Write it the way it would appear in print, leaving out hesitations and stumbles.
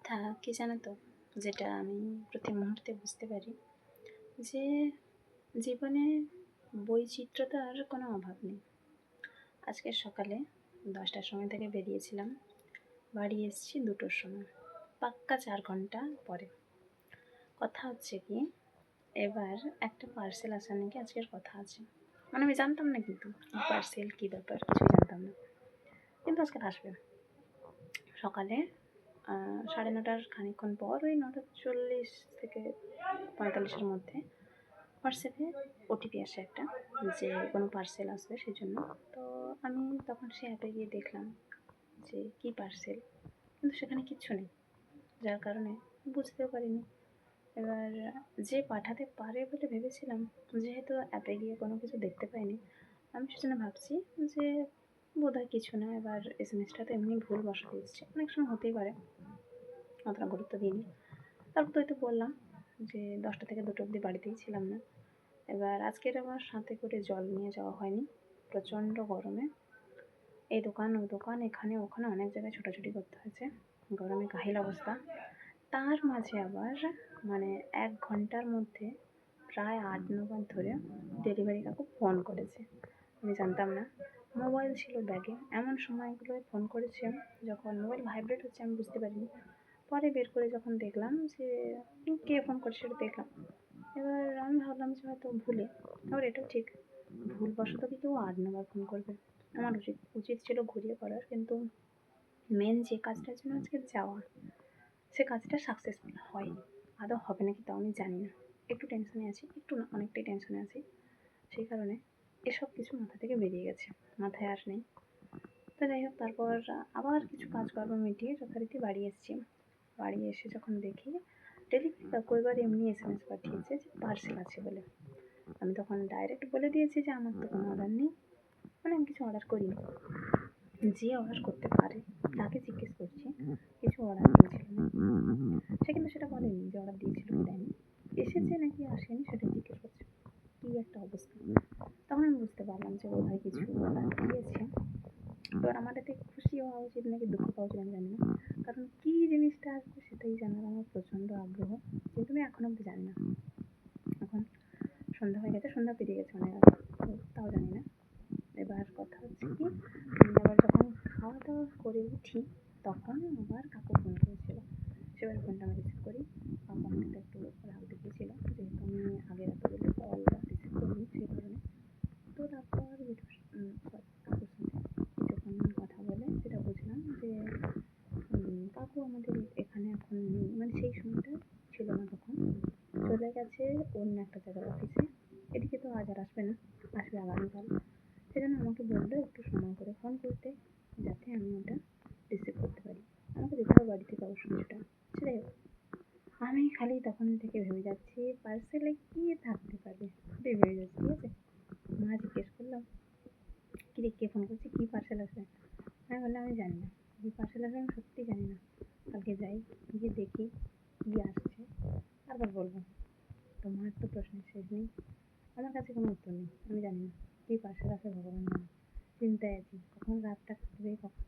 কথা কি জানো তো, যেটা আমি প্রতি মুহূর্তে বুঝতে পারি যে জীবনে বৈচিত্র্যতার কোনো অভাব নেই। আজকে সকালে 10টার সময় থেকে বেরিয়েছিলাম, বাড়ি এসেছি 2টোর সময়, পাক্কা 4 ঘন্টা পরে। কথা হচ্ছে কি, এবার একটা পার্সেল আসার নাকি আজকের কথা আছে। মানে আমি জানতাম না, কিন্তু কী পার্সেল কী ব্যাপার কিছুই জানতাম না, কিন্তু আজকে আসবে। সকালে 9:30টার খানিকক্ষণ পর, ওই 9:40 থেকে 45-এর মধ্যে হোয়াটসঅ্যাপে ওটিপি আসে একটা, যে কোনো পার্সেল আসবে সেই জন্য। তো আমি তখন সে অ্যাপে গিয়ে দেখলাম যে কী পার্সেল, কিন্তু সেখানে কিচ্ছু নেই, যার কারণে বুঝতেও পারিনি। এবার যে পাঠাতে পারে বলে ভেবেছিলাম, যেহেতু অ্যাপে গিয়ে কোনো কিছু দেখতে পাইনি, আমি সেজন্য ভাবছি যে বোধহয় কিছু না। এবার এসএমএসটা তো এমনি ভুল বসাতে এসছে, অনেক সময় হতেই পারে, অতটা গুরুত্ব দিইনি। তারপর তো হয়তো বললাম যে 10টা থেকে 2টো অবধি বাড়িতেই ছিলাম না। এবার আজকের আমার সাথে করে জল নিয়ে যাওয়া হয়নি, প্রচণ্ড গরমে এই দোকান ওই দোকান এখানে ওখানে অনেক জায়গায় ছোটাছুটি করতে হয়েছে, গরমে কাহিল অবস্থা। তার মাঝে আবার 1 ঘন্টার মধ্যে প্রায় 8-9 বার ধরে ডেলিভারি কাকু ফোন করেছে। আমি জানতাম না, মোবাইল ছিল ব্যাগে। এমন সময়গুলোয় ফোন করেছে যখন মোবাইল ভাইব্রেট হচ্ছে, আমি বুঝতে পারিনি। পরে বের করে যখন দেখলাম যে কে ফোন করছে সেটা দেখলাম। এবার আমি ভাবলাম যে হয়তো ভুলে, আবার এটাও ঠিক, ভুলবশত কি কেউ 8-9 বার ফোন করবে? আমার উচিত ছিল ঘুরিয়ে করার, কিন্তু মেন যে কাজটার জন্য আজকে যাওয়া, সে কাজটা সাকসেসফুল হয়নি। আদৌ হবে নাকি তাও আমি জানি না। একটু টেনশনে আছি, একটু না অনেকটাই টেনশনে আছি। সেই কারণে এসব কিছু মাথা থেকে বেরিয়ে গেছে, মাথায় আর নেই। তো যাই হোক, তারপর আবার কিছু কাজকর্ম মিটিয়ে যথারীতি বাড়ি এসেছি। বাড়ি এসে যখন দেখি ডেলিভারি কাকু এবার এমনি এসএমএস পাঠিয়েছে যে পার্সেল আছে বলে। আমি তখন ডাইরেক্ট বলে দিয়েছি যে আমার তো কোনো অর্ডার নেই, আমি কিছু অর্ডার করিনি। যে অর্ডার করতে পারে তাকে জিজ্ঞেস করছি কিছু অর্ডার দিয়েছিল না, সে কিন্তু সেটা বলেনি যে অর্ডার দিয়েছিল কি দেয়নি, এসেছে নাকি আসেনি সেটাই জিজ্ঞেস করছে। কী একটা অবস্থা! তখন আমি বুঝতে পারলাম যে বোধহয় কিছু অর্ডার দিয়েছে। এবার আমার এতে খুশি হওয়া উচিত নাকি দুঃখ পাওয়া উচিত আমি জানি না, কারণ কী জিনিসটা আসবে সেটাই জানার আমার প্রচণ্ড আগ্রহ, কিন্তু আমি এখনও অব্দি জানি না। এখন সন্ধ্যা হয়ে গেছে, সন্ধ্যা পেরিয়ে গেছে তাও জানি না। এবার কথা হচ্ছে কি, আবার যখন খাওয়া দাওয়া করে উঠি তখন আবার কাকু ফোন করেছিল। সেবার ফোনটা আমি রিসিভ করি। কাকু আমাকে তো একটু রাগ দেখিয়েছিল, যেহেতু আমি আগের এতগুলো কল রিসিভ করিনি সেই কারণে। তো তারপর কাকুর সাথে কিছুক্ষণ কথা বলে যেটা বুঝলাম যে কাকু আমাদের এখানে এখন নেই, সেই সময়টা ছিল না, তখন চলে গেছে অন্য একটা জায়গার অফিসে। এদিকে তো আজ আর আসবে না, আসবে আগামীকাল। সেজন্য আমাকে বললো একটু সময় করে ফোন করতে, যাতে আমি ওটা রিসিভ করতে পারি। আমাকে যেতে হবে বাড়ি থেকে অবশ্য কিছুটা। সেটাই হোক, আমি খালি তখন থেকে ভেবে যাচ্ছি পার্সেলে কী থাকতে পারে, ওটাই ভেবে যাচ্ছি। ঠিক আছে, মা জিজ্ঞেস করলাম কিরে কে ফোন করছে, কী পার্সেল আসবে? আমি বললাম আমি জানি না, কী পার্সেল আসবে আমি সত্যিই জানি না, কালকে যাই গিয়ে দেখি কী আসছে, তারপর বলবো। তোমার তো প্রশ্নের শেষ নেই, আমার কাছে কোনো উত্তর নেই, আমি জানি না কী পার্সেল আসে, ভগবান জানে। চিন্তায় আছি, কখন রাতটা কাটবে, কখন